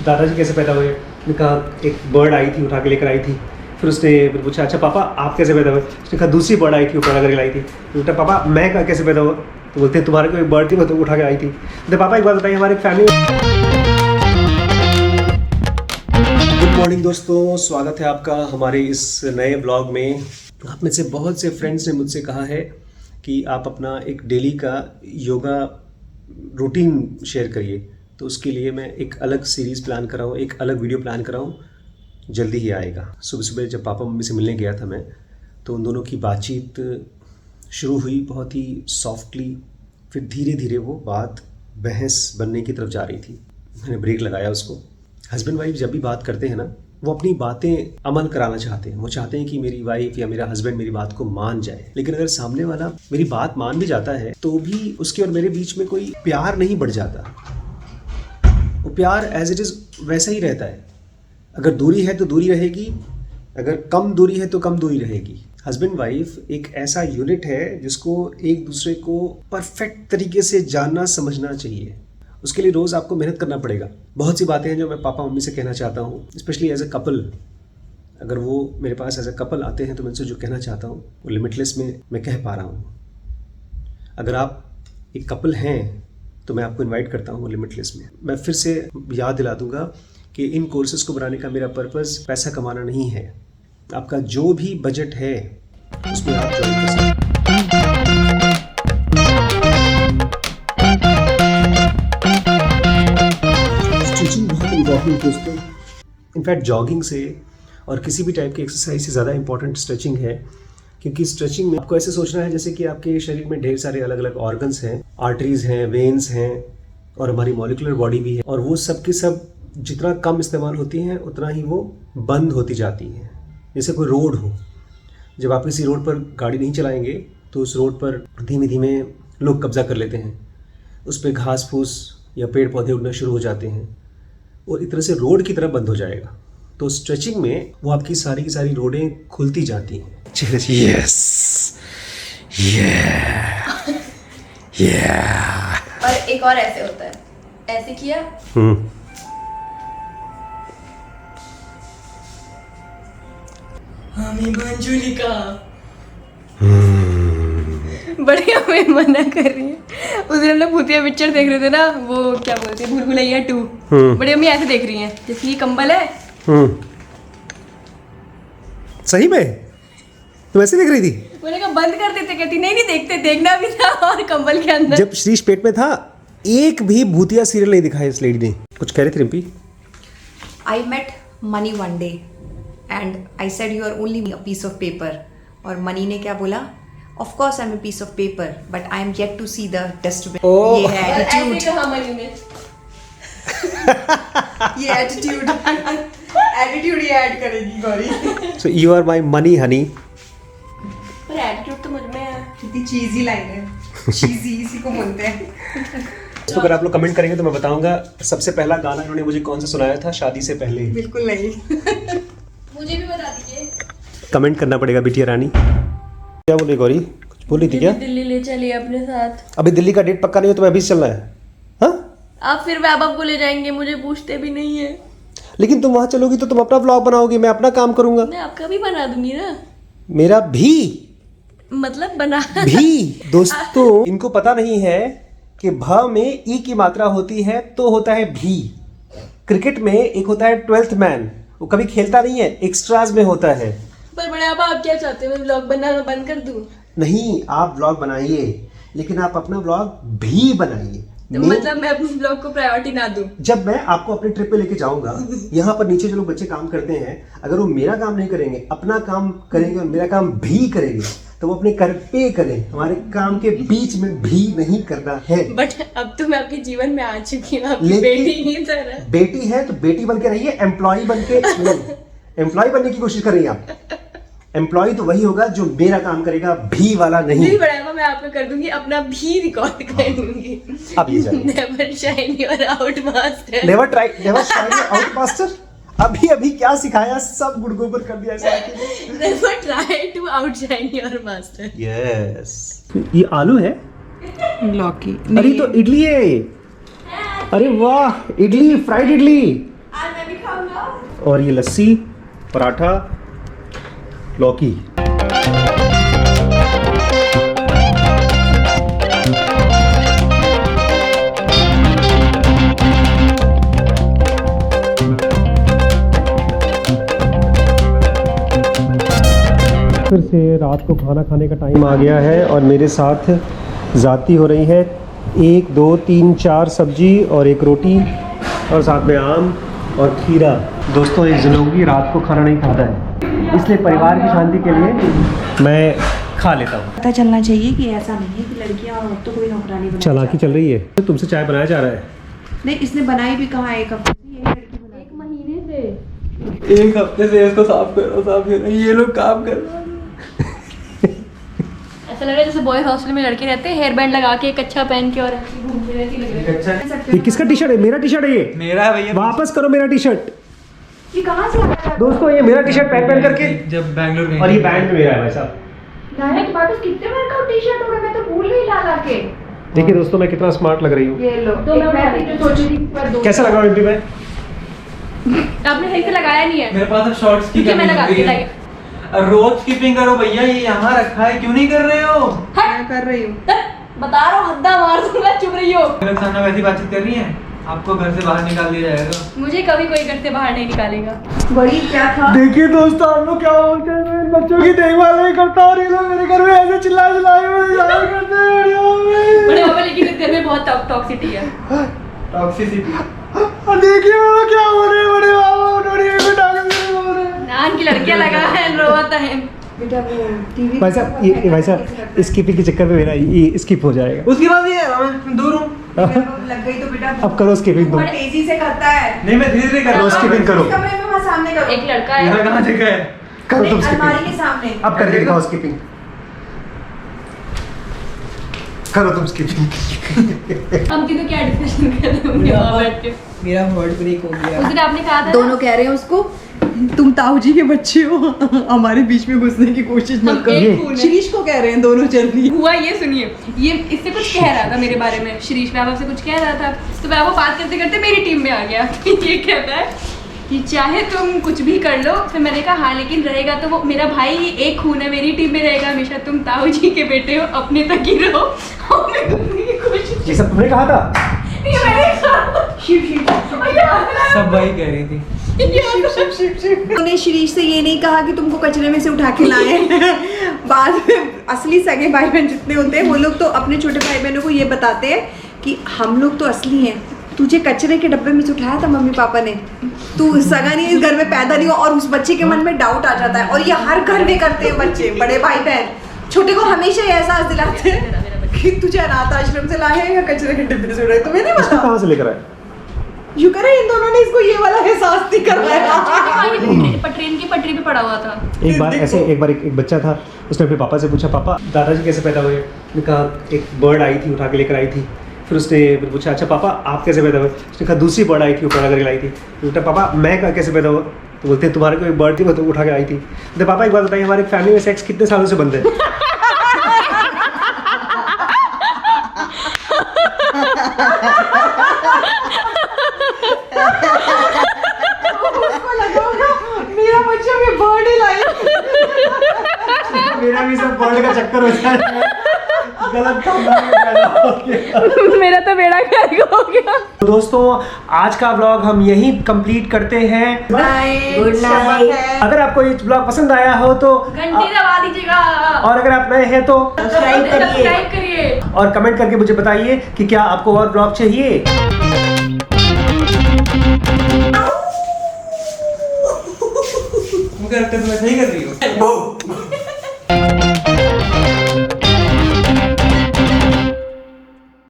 दादाजी कैसे पैदा हुए? मैंने कहा एक बर्ड आई थी, उठा के लेकर आई थी। फिर उसने फिर पूछा अच्छा पापा आप कैसे पैदा हुए? उसने कहा दूसरी बर्ड आई थी, उठा कर लाई थी। बोलता पापा मैं कैसे पैदा हुआ? तो बोलते तुम्हारे कोई बर्ड थी वो तो उठा के आई थी। तो पापा एक बात बताइए, हमारे फैमिली। गुड मॉर्निंग दोस्तों, स्वागत है आपका हमारे इस नए ब्लॉग में। आप में से बहुत से फ्रेंड्स ने मुझसे कहा है कि आप अपना एक डेली का योगा रूटीन शेयर करिए, तो उसके लिए मैं एक अलग सीरीज़ प्लान कर रहा हूँ, एक अलग वीडियो प्लान कर रहा हूँ, जल्दी ही आएगा। सुबह सुबह जब पापा मम्मी से मिलने गया था मैं, तो उन दोनों की बातचीत शुरू हुई बहुत ही सॉफ्टली, फिर धीरे धीरे वो बात बहस बनने की तरफ जा रही थी। मैंने ब्रेक लगाया उसको। हस्बैंड वाइफ जब भी बात करते हैं ना, वो अपनी बातें अमल कराना चाहते हैं। वो चाहते हैं कि मेरी वाइफ या मेरा हस्बैंड मेरी बात को मान जाए। लेकिन अगर सामने वाला मेरी बात मान भी जाता है तो भी उसके और मेरे बीच में कोई प्यार नहीं बढ़ जाता। वो प्यार एज इट इज़ वैसा ही रहता है। अगर दूरी है तो दूरी रहेगी, अगर कम दूरी है तो कम दूरी रहेगी। हस्बैंड वाइफ एक ऐसा यूनिट है जिसको एक दूसरे को परफेक्ट तरीके से जानना समझना चाहिए। उसके लिए रोज़ आपको मेहनत करना पड़ेगा। बहुत सी बातें हैं जो मैं पापा मम्मी से कहना चाहता हूँ, स्पेशली एज अ कपल। अगर वो मेरे पास एज अ कपल आते हैं तो मैं उनसे जो कहना चाहता हूँ वो लिमिटलेस में मैं कह पा रहा हूँ। अगर आप एक कपल हैं तो मैं आपको इनवाइट करता हूँ लिमिटलेस में। मैं फिर से याद दिला दूंगा कि इन कोर्सेज़ को बनाने का मेरा पर्पज़ पैसा कमाना नहीं है। आपका जो भी बजट है उसमें आप ज्वाइन कर सकते हैं। स्ट्रेचिंग बहुत इम्पॉर्टेंट है दोस्तों। इनफैक्ट जॉगिंग से और किसी भी टाइप की एक्सरसाइज से ज़्यादा इम्पॉर्टेंट स्ट्रेचिंग है, क्योंकि स्ट्रेचिंग में आपको ऐसे सोचना है जैसे कि आपके शरीर में ढेर सारे अलग अलग ऑर्गन्स हैं, आर्टरीज हैं, वेन्स हैं और हमारी मॉलिक्यूलर बॉडी भी है, और वो सब के सब जितना कम इस्तेमाल होती हैं उतना ही वो बंद होती जाती हैं। जैसे कोई रोड हो, जब आप किसी रोड पर गाड़ी नहीं चलाएंगे तो उस रोड पर धीमे धीमे लोग कब्जा कर लेते हैं, उस पर घास फूस या पेड़ पौधे उगना शुरू हो जाते हैं और एक तरह से रोड की तरह बंद हो जाएगा। तो स्ट्रेचिंग में वो आपकी सारी की सारी रोडें खुलती जाती हैं। यस और एक और ऐसे होता है, ऐसे किया हमें मंजूली का बड़ी हमें मना कर रही है। उस दिन हम लोग भूतिया पिक्चर देख रहे थे ना, वो क्या बोलते हैं, भूल भुलैया 2। बड़ी मम्मी ऐसे देख रही हैं जैसे ये कंबल है। सही में तुम ऐसे देख रही थी? मैंने कहा बंद कर देते, कहती नहीं नहीं देखते, देखना भी था। और कंबल के अंदर जब श्रीश पेट में था एक भी भूतिया सीरियल नहीं दिखाया इस लेडी ने। कुछ कह रही थी Rimpy? I met Money one day and I said you are only a piece of paper. और मनी ने क्या बोला? Of course I'm a piece of paper, but I am yet to see the dustbin. Oh. ये है ऐसे attitude. कहा money ने। ये attitude. Attitude ये ऐड करेगी Gauri. So you are my money honey. पर एटीट्यूड तो मुझ में है। कितनी cheesy line है। cheesy इसी को बोलते हैं। तो अगर आप लोग कमेंट करेंगे तो मैं बताऊंगा सबसे पहला गाना इन्होंने मुझे कौन सा सुनाया था शादी से पहले। बिल्कुल नहीं। मुझे भी बता दीजिए। कमेंट करना पड़ेगा बिटिया रानी। क्या बोल रही गौरी? कुछ बोल रही थी क्या? दिल्ली ले चलिए अपने साथ। अभी दिल्ली का डेट पक्का नहीं हो तो मैं अभी से चलना है? हाँ? आप फिर वैभव को ले जाएंगे, मुझे पूछते भी नहीं है। लेकिन तुम वहाँ चलोगी तो तुम अपना व्लॉग बनाओगी, मैं अपना काम करूंगा। मैं आपका भी बना दूंगी ना। मेरा भी मतलब बना भी। दोस्तों इनको पता नहीं है कि भ में ई की मात्रा होती है तो होता है भी। क्रिकेट में एक होता है 12th मैन, वो कभी खेलता नहीं है, एक्स्ट्राज में होता है। पर बड़े आप क्या चाहते हो, मैं व्लॉग बनाना बंद कर दूं? नहीं, आप व्लॉग बनाइए लेकिन आप अपना व्लॉग भी बनाइए। तो मतलब मैं अपने व्लॉग को प्रायोरिटी ना दूं? जब मैं आपको अपने ट्रिप पे लेके जाऊंगा, यहाँ पर नीचे जो लोग बच्चे काम करते हैं, अगर वो मेरा काम नहीं करेंगे, अपना काम करेंगे और मेरा काम भी करेंगे तो वो अपने कर पे करें। हमारे काम के बीच में भी नहीं करना है। बट अब तो मैं आपके जीवन में आ चुकी हूँ, आपकी बेटी ही तरह। बेटी है तो बेटी बन के रहिए, एम्प्लॉय बन के एम्प्लॉय बनने की कोशिश कर रही हैं आप। एम्प्लॉय तो वही होगा जो मेरा काम करेगा, भी वाला नहीं। बड़ा मैं आपको कर दूंगी, अपना भी रिकॉर्ड कर दूंगी। अब ये जाइए। Never shine your out master. Never shine your out master. अभी क्या सिखाया, सब गुड़गोबर कर दिया ऐसा। Never try to outshine your master. Yes. ये आलू है? लौकी। अरे तो इडली है। अरे वाह, इडली, फ्राइड इडली। आज मैं भी खाऊंगा। और ये लस्सी, पराठा, लौकी। फिर से रात को खाना खाने का टाइम आ गया है और मेरे साथ ज़ाती हो रही है 1 2 3 4 सब्जी और 1 रोटी और साथ में आम और खीरा। दोस्तों एक जनोगी रात को खाना नहीं खाता है, इसलिए परिवार की शांति के लिए मैं खा लेता हूँ। पता चलना चाहिए कि ऐसा नहीं है कि लड़कियां और तो कोई नौकरानी बनाई चालाकी चल रही है। तुमसे चाय बनाया जा रहा है। नहीं, इसने बनाई भी कहाँ 1 हफ्ते से, यही लड़की बनाई। 1 महीने से 1 हफ्ते से इसको साफ करो, ये लोग काम कर रहे हैं। ऐसा लग रहा है जैसे बॉयज हॉस्टल में लड़के रहते हैं, हेयर बैंड लगा के एक अच्छा पहन के और ऐसे घूमते रहते हैं, लग रहा है। ये किसका टी शर्ट है? मेरा टी शर्ट है ये। मेरा है भैया। वापस करो मेरा टी शर्ट। ये कहाँ से आया? दोस्तों ये मेरा टी शर्ट पहन करके, जब बैंगलोर गए और ये बैंड मेरा है भाई साहब। नायक के पास कितने बार का टी-शर्ट होगा, मैं तो भूल गई ला के। देखिए दोस्तों मैं कितना स्मार्ट लग रही हूँ। ये लो, तो एक मैं मैं जो सोची थी पर 2 कैसा लगा रिम्पी भाई? आपने सही से लगाया नहीं है। मेरे पास अब शॉर्ट्स की ठीक है, मैं लगा के लाई। रोज कीपिंग करो भैया, ये यहाँ रखा है, क्यों नहीं कर रहे हो? मैं कर रही हूँ। बता रहा हूँ, हद्दा मार दूंगा, चुप रही हो। रक्षाना वैसी बातचीत कर रही है, आपको घर से बाहर निकाल दिया जाएगा। मुझे कभी कोई घर से बाहर नहीं निकालेगा। वही क्या था? देखिए दोस्तों हम लोग क्या बोलते हैं, मैं इन बच्चों की देखभाल नहीं करता और ये लोग मेरे घर में ऐसे चिल्ला करते हैं। बड़े पापा लेकिन इस घर में बहुत टॉक्सिटी है। टॉक्सिसिटी। और देखिए वो क्या हो रहे हैं बड़े बाबा, उन्होंने मेरे को डांट के बोल रहे हैं। नान की लड़कियां लगा है, रोता है। बेटा वो टीवी भाई साहब ये भाई साहब स्किपिंग के चक्कर में मेरा ये स्किप हो जाएगा। उसके बाद ये मैं दूर हूँ। लग गई तो बेटा अब करो स्किपिंग तुम। बड़ा तेजी से करता है। नहीं मैं धीरे धीरे कर रहा हूँ। स्किपिंग करो। इस कमरे में वहाँ सामने करो। एक लड़का है। यहाँ कहाँ जगह है? करो तुम नहीं, अलमारी के स्किपिंग। सामने। अब करके दिखाओ स्किपिंग। करो तुम स्किपिंग। हम की तो क्या डिस्कशन कर रहे होंगे वहाँ बैठ के। मेरा वर्ड ब्रेक हो गया। उस दिन आपने कहा था ना, दोनों कह रहे हैं उसको, तुम ताऊ जी के बच्चे हो, हमारे बीच में घुसने की कोशिश हम मत करो। एक खून है। शीश को कह रहे हैं, दोनों चल रही हुआ ये सुनिए, ये इससे कुछ कह रहा था मेरे बारे में, शिरीष वैभव से कुछ कह रहा था, तो वैभव बात करते करते मेरी टीम में आ गया। ये कहता है कि चाहे तुम कुछ भी कर लो, फिर मैंने कहा हाँ लेकिन रहेगा तो वो मेरा भाई ही, एक खून है, मेरी टीम में रहेगा हमेशा, तुम ताऊ जी के बेटे हो, अपने तक ही रहो। और मैं घुसने की कोशिश ये सब तुमने कहा था? नहीं, मैंने कहा, शिव शिव सब वही कह रही थी। उन्होंने शिरीष से ये नहीं कहा कि तुमको कचरे में से उठा के लाए। बाद में असली सगे भाई बहन जितने होते हैं वो लोग तो अपने छोटे भाई बहनों को ये बताते हैं कि हम लोग तो असली हैं, तुझे कचरे के डब्बे में से उठाया था मम्मी पापा ने, तू सगा नहीं इस घर में पैदा नहीं हुआ। और उस बच्चे के मन में डाउट आ जाता है, और ये हर घर में करते हैं बच्चे, बड़े भाई बहन छोटे को हमेशा ये एहसास दिलाते हैं कि तुझे अनाथ आश्रम से लाए हैं या कचरे के डिब्बे से उठाए। तुम्हें नहीं इसको पता? कहाँ से लेकर आए? यू करे इन दोनों ने इसको ये वाला एहसास नहीं करवाया। ट्रेन की पटरी पे पड़ा हुआ था। एक बार एक बच्चा था, उसने अपने पापा से पूछा पापा दादाजी कैसे पैदा हुए? उसने कहा एक बर्ड आई थी उठा के लेकर आई थी। फिर उसने पूछा अच्छा पापा आप कैसे पैदा हुए? उसने कहा दूसरी बर्ड आई थी उठा करके लाई थी। बोलता पापा मैं कैसे पैदा हुआ? तो बोलते तुम्हारे कोई बर्ड थी वो तो उठा के आई थी। तो पापा एक बात बताइए हमारी फैमिली में सेक्स कितने सालों से बंद है? मेरा बच्चा भी बर्ड ही लाई। मेरा भी सब बर्ड का चक्कर हो जाए, गलत खानदान में पैदा हो गया। मेरा तो बेड़ा गर्क हो गया। तो दोस्तों आज का व्लॉग हम यहीं कंप्लीट करते हैं। Good night. अगर आपको ये व्लॉग पसंद आया हो तो घंटी दबा दीजिएगा और अगर आप नए हैं तो सब्सक्राइब करिए और कमेंट करके मुझे बताइए कि क्या आपको और व्लॉग चाहिए। तुम क्या लगता है, तुम्हें सही कर रही हो?